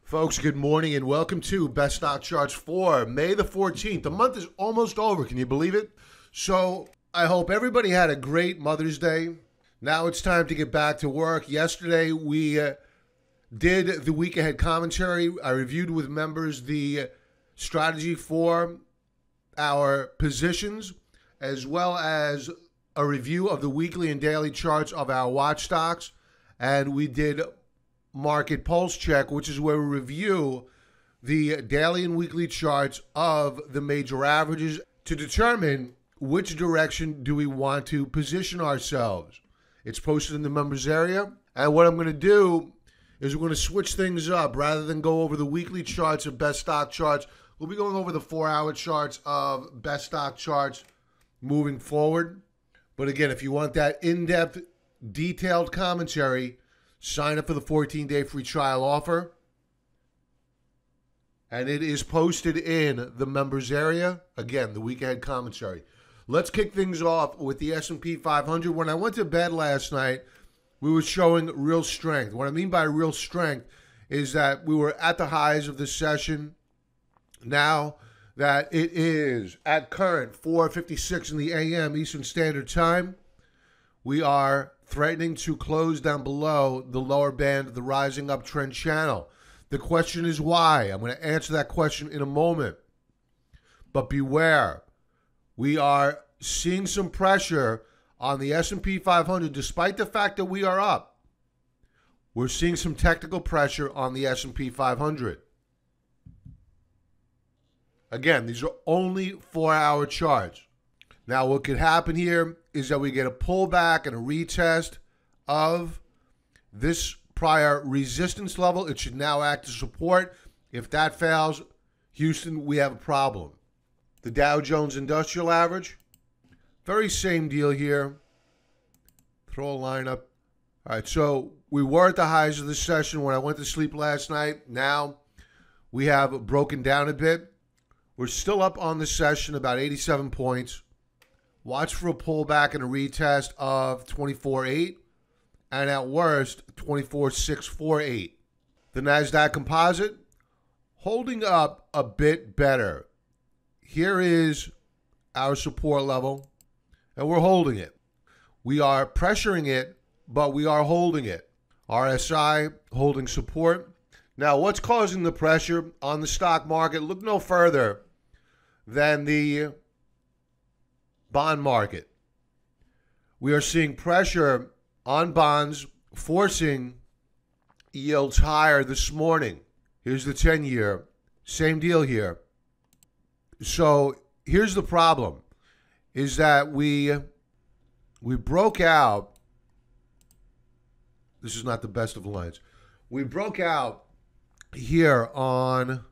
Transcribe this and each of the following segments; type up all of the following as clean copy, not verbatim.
Folks, good morning and welcome to Best Stock Charts for May the 14th. The month is almost over. Can you believe it? So I hope everybody had a great Mother's Day. Now it's time to get back to work. Yesterday we did the week ahead commentary. I reviewed with members the strategy for our positions as well as a review of the weekly and daily charts of our watch stocks. And we did market pulse check, which is where we review the daily and weekly charts of the major averages to determine which direction do we want to position ourselves. It's posted in the members area. And what I'm going to do is we're going to switch things up. Rather than go over the weekly charts of best stock charts, we'll be going over the 4-hour charts of best stock charts moving forward. But again, if you want that in-depth, detailed commentary, sign up for the 14-day free trial offer. And it is posted in the members area. Again, the week ahead commentary. Let's kick things off with the S&P 500. When I went to bed last night, we were showing real strength. What I mean by real strength is that we were at the highs of the session. Now that it is at current 4:56 in the a.m. Eastern Standard Time, we are threatening to close down below the lower band of the rising uptrend channel. The question is why? I'm going to answer that question in a moment. But beware, we are seeing some pressure on the S&P 500 despite the fact that we are up. We're seeing some technical pressure on the S&P 500. Again, these are only 4-hour charts. Now, what could happen here is that we get a pullback and a retest of this prior resistance level. It should now act as support. If that fails, Houston, we have a problem. The Dow Jones Industrial Average, very same deal here. Throw a line up. All right, so we were at the highs of the session when I went to sleep last night. Now we have broken down a bit. We're still up on the session, about 87 points. Watch for a pullback and a retest of 24.8 and at worst 24.648. The NASDAQ Composite holding up a bit better. Here is our support level and we're holding it. We are pressuring it, but we are holding it. RSI holding support. Now, what's causing the pressure on the stock market? Look no further than the bond market. We are seeing pressure on bonds, forcing yields higher this morning. Here's the 10-year. Same deal here. So here's the problem, is that we broke out. This is not the best of lines. We broke out here on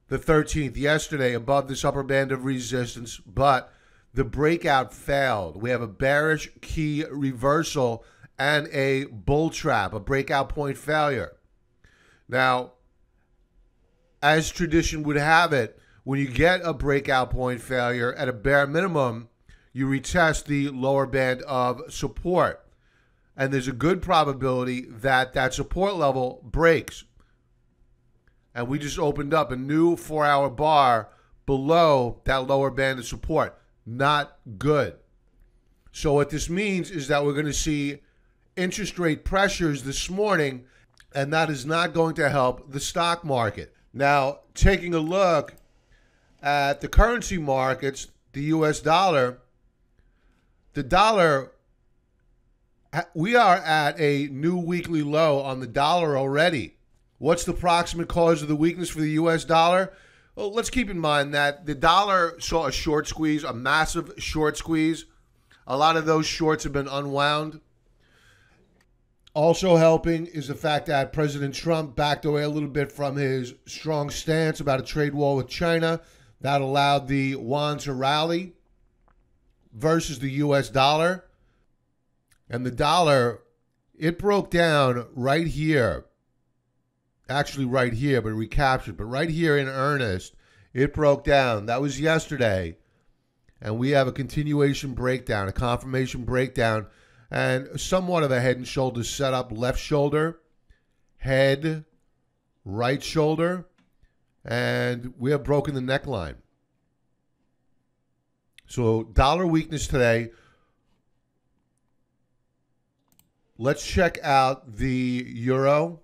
the 13th yesterday above this upper band of resistance, but the breakout failed. We have a bearish key reversal and a bull trap, a breakout point failure. Now, as tradition would have it, when you get a breakout point failure, at a bare minimum, you retest the lower band of support. And there's a good probability that that support level breaks. And we just opened up a new 4-hour bar below that lower band of support. Not good. So what this means is that we're going to see interest rate pressures this morning, and that is not going to help the stock market. Now, taking a look at the currency markets, the US dollar, the dollar, we are at a new weekly low on the dollar already. What's the proximate cause of the weakness for the U.S. dollar? Well, let's keep in mind that the dollar saw a short squeeze, a massive short squeeze. A lot of those shorts have been unwound. Also helping is the fact that President Trump backed away a little bit from his strong stance about a trade war with China. That allowed the yuan to rally versus the U.S. dollar. And the dollar, it broke down right here. Actually right here, but recaptured. But right here in earnest, it broke down. That was yesterday. And we have a continuation breakdown, a confirmation breakdown, and somewhat of a head and shoulders setup. Left shoulder, head, right shoulder, and we have broken the neckline. So dollar weakness today. Let's check out the euro.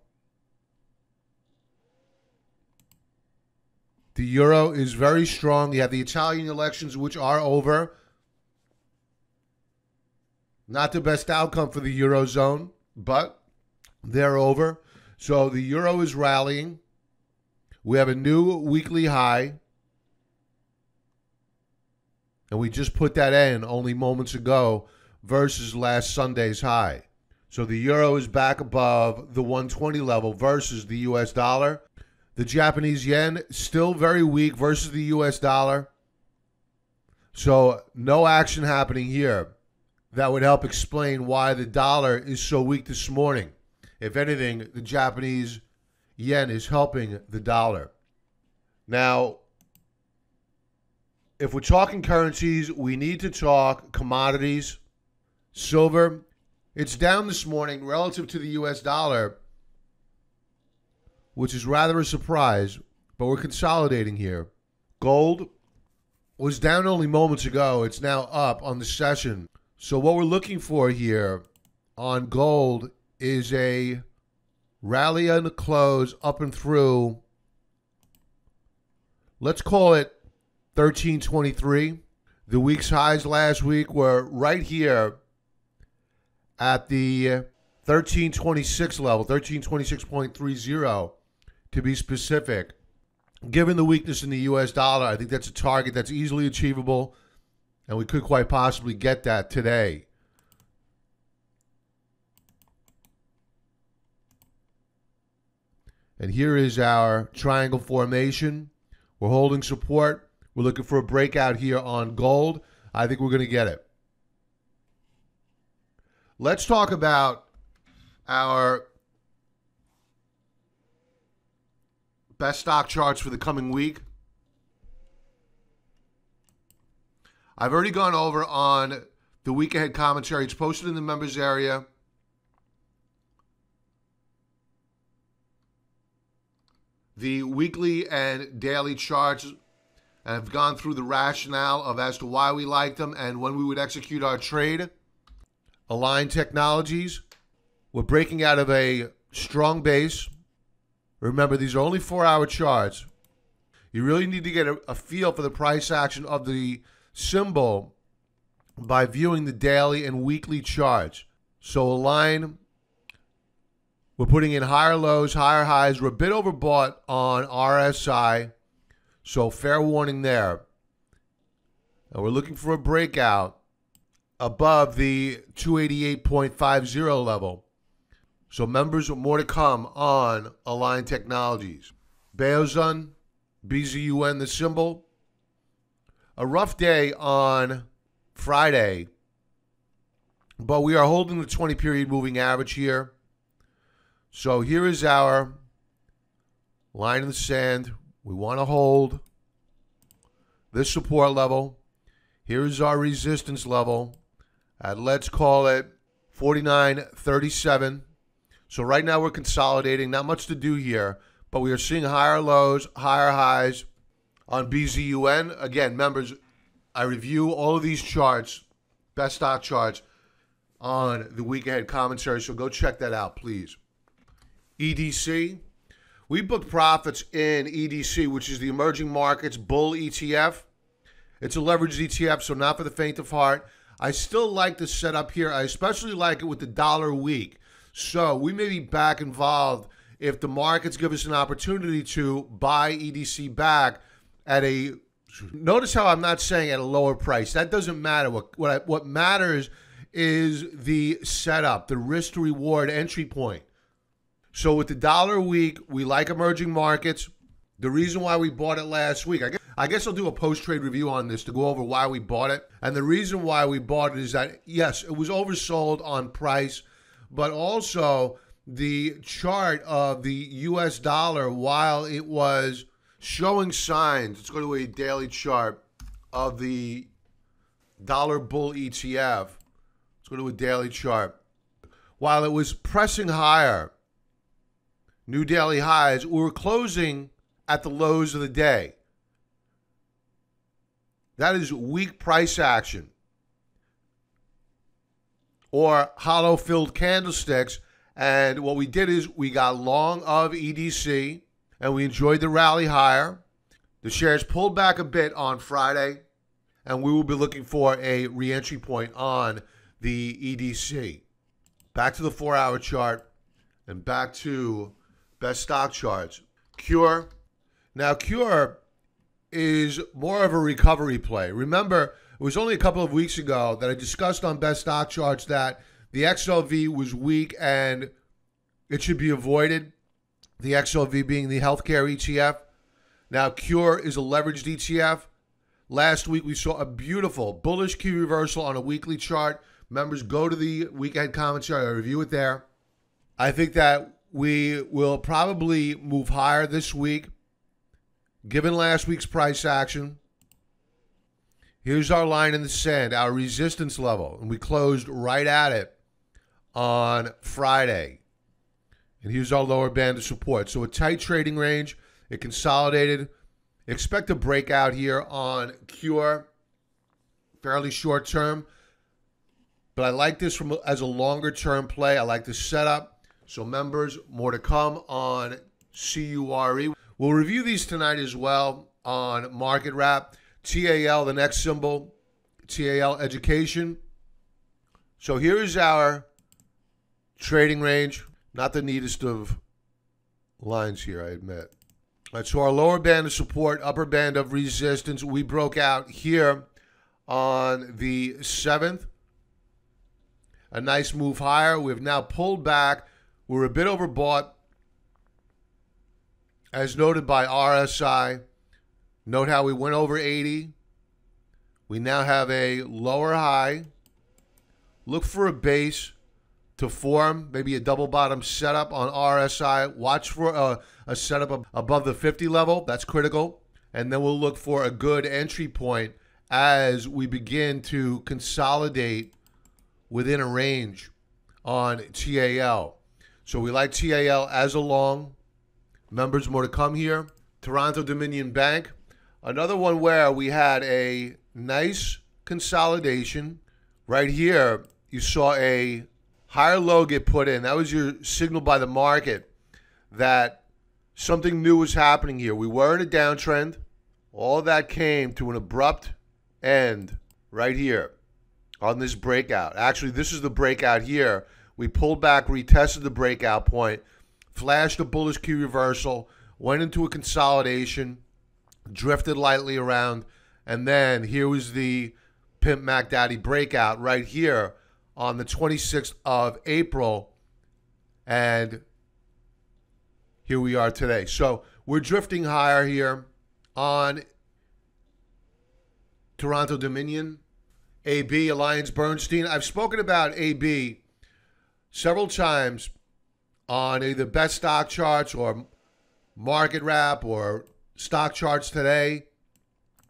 The euro is very strong. You have the Italian elections, which are over. Not the best outcome for the Eurozone, but they're over. So the euro is rallying. We have a new weekly high. And we just put that in only moments ago versus last Sunday's high. So the euro is back above the 120 level versus the US dollar. The Japanese yen still very weak versus the US dollar. So no action happening here. That would help explain why the dollar is so weak this morning. If anything, the Japanese yen is helping the dollar. Now, if we're talking currencies, we need to talk commodities. Silver, it's down this morning relative to the US dollar, which is rather a surprise, but we're consolidating here. Gold was down only moments ago. It's now up on the session. So what we're looking for here on gold is a rally on the close up and through, let's call it 1323. The week's highs last week were right here at the 1326 level, 1326.30 to be specific. Given the weakness in the US dollar, I think that's a target that's easily achievable, and we could quite possibly get that today. And here is our triangle formation. We're holding support. We're looking for a breakout here on gold. I think we're going to get it. Let's talk about our best stock charts for the coming week. I've already gone over on the week ahead commentary. It's posted in the members area. The weekly and daily charts, and I've gone through the rationale of as to why we like them and when we would execute our trade. Align Technologies, we're breaking out of a strong base. Remember, these are only 4-hour charts. You really need to get a feel for the price action of the symbol by viewing the daily and weekly charts. So Align, we're putting in higher lows, higher highs. We're a bit overbought on RSI, so fair warning there. And we're looking for a breakout above the 288.50 level. So members, more to come on Align Technologies. Beozun, BZUN, the symbol. A rough day on Friday, but we are holding the 20-period moving average here. So here is our line in the sand. We want to hold this support level. Here is our resistance level at, let's call it 49.37. So right now we're consolidating. Not much to do here, but we are seeing higher lows, higher highs on BZUN. Again, members, I review all of these charts, best stock charts, on the week ahead commentary, so go check that out, please. EDC. We booked profits in EDC, which is the Emerging Markets Bull ETF. It's a leveraged ETF, so not for the faint of heart. I still like the setup here. I especially like it with the dollar week. So we may be back involved if the markets give us an opportunity to buy EDC back at a, notice how I'm not saying at a lower price. That doesn't matter. What matters is the setup, the risk to reward entry point. So with the dollar week, we like emerging markets. The reason why we bought it last week, I guess I'll do a post-trade review on this to go over why we bought it. And the reason why we bought it is that, yes, it was oversold on price, but also the chart of the US dollar, while it was showing signs, let's go to a daily chart of the dollar bull ETF. Let's go to a daily chart. While it was pressing higher, new daily highs. We were closing at the lows of the day. That is weak price action or hollow-filled candlesticks. And what we did is we got long of EDC and we enjoyed the rally higher. The shares pulled back a bit on Friday, and we will be looking for a re-entry point on the EDC. Back to the 4-hour chart and back to best stock charts. Cure. Now, Cure is more of a recovery play. Remember, it was only a couple of weeks ago that I discussed on best stock charts that the XLV was weak and it should be avoided. The XLV being the healthcare ETF. Now, Cure is a leveraged ETF. Last week, we saw a beautiful bullish key reversal on a weekly chart. Members, go to the weekend commentary. I review it there. I think that we will probably move higher this week, given last week's price action. Here's our line in the sand, our resistance level, and we closed right at it on Friday. And here's our lower band of support. So a tight trading range. It consolidated. Expect a breakout here on Cure, fairly short term. But I like this as a longer term play. I like the setup. So members, more to come on CURE. We'll review these tonight as well on Market Wrap. TAL, the next symbol, TAL Education. So here's our trading range. Not the neatest of lines here, I admit. All right, so our lower band of support, upper band of resistance. We broke out here on the 7th. A nice move higher. We've now pulled back. We're a bit overbought, as noted by RSI. Note how we went over 80. We now have a lower high. Look for a base to form, maybe a double bottom setup on RSI. Watch for a setup above the 50 level. That's critical. And then we'll look for a good entry point as we begin to consolidate within a range on TAL. So we like TAL as a long. Members, more to come here. Toronto Dominion Bank. Another one where we had a nice consolidation. Right here, you saw a higher low get put in. That was your signal by the market that something new was happening here. We were in a downtrend. All of that came to an abrupt end right here on this breakout. Actually, this is the breakout here. We pulled back, retested the breakout point, flashed a bullish key reversal, went into a consolidation, drifted lightly around, and then here was the Pimp Mac Daddy breakout right here on the 26th of April, and here we are today. So we're drifting higher here on Toronto Dominion, AB, Alliance Bernstein. I've spoken about AB several times on either best stock charts or Market Wrap or stock charts today,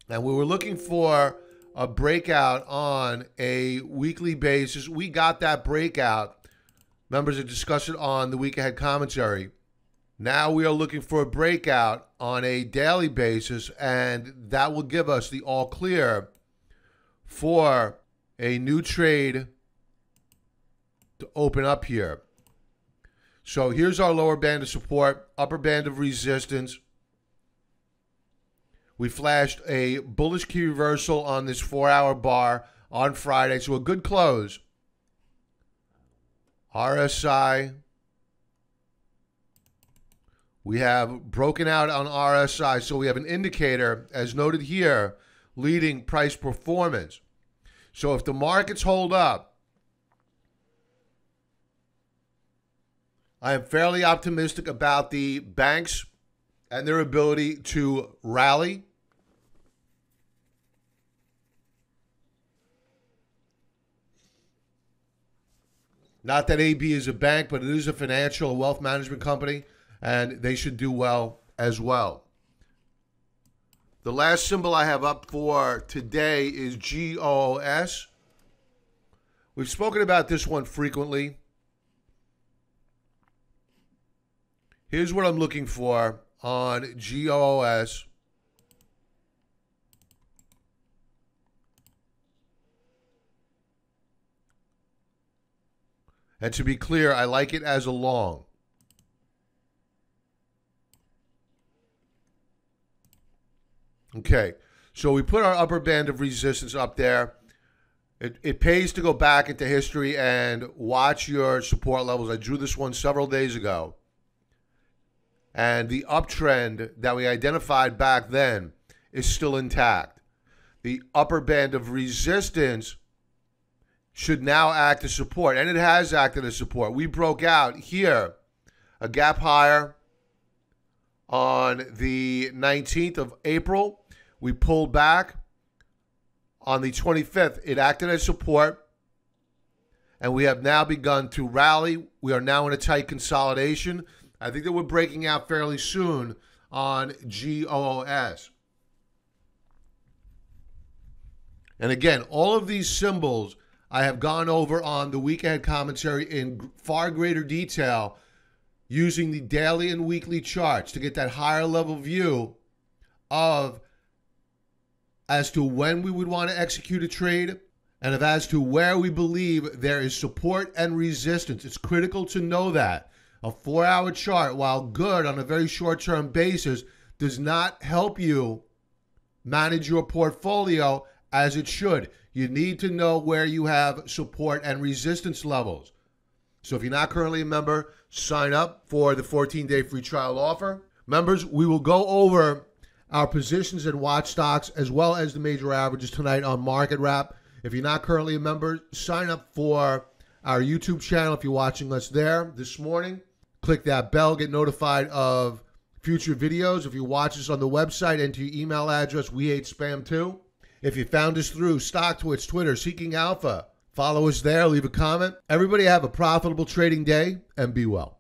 and we were looking for a breakout on a weekly basis. We got that breakout. Members have discussed it on the week ahead commentary. Now we are looking for a breakout on a daily basis, and that will give us the all clear for a new trade to open up here. So here's our lower band of support, upper band of resistance. We flashed a bullish key reversal on this 4-hour bar on Friday, so a good close. RSI. We have broken out on RSI, so we have an indicator, as noted here, leading price performance. So if the markets hold up, I am fairly optimistic about the banks and their ability to rally. Not that AB is a bank, but it is a financial wealth management company, and they should do well as well. The last symbol I have up for today is GOS. We've spoken about this one frequently. Here's what I'm looking for on GOOS. And to be clear, I like it as a long. Okay, so we put our upper band of resistance up there. It pays to go back into history and watch your support levels. I drew this one several days ago. And the uptrend that we identified back then is still intact. The upper band of resistance should now act as support, and it has acted as support. We broke out here a gap higher on the 19th of April. We pulled back on the 25th. It acted as support, and we have now begun to rally. We are now in a tight consolidation. I think that we're breaking out fairly soon on GOOS. And again, all of these symbols I have gone over on the week ahead commentary in far greater detail using the daily and weekly charts to get that higher level view of as to when we would want to execute a trade and of as to where we believe there is support and resistance. It's critical to know that. A 4-hour chart, while good on a very short-term basis, does not help you manage your portfolio as it should. You need to know where you have support and resistance levels. So if you're not currently a member, sign up for the 14-day free trial offer. Members, we will go over our positions and watch stocks as well as the major averages tonight on Market Wrap. If you're not currently a member, sign up for our YouTube channel if you're watching us there this morning. Click that bell, get notified of future videos. If you watch us on the website, enter your email address. We hate spam too. If you found us through StockTwits, Twitter, Seeking Alpha, follow us there, leave a comment. Everybody have a profitable trading day and be well.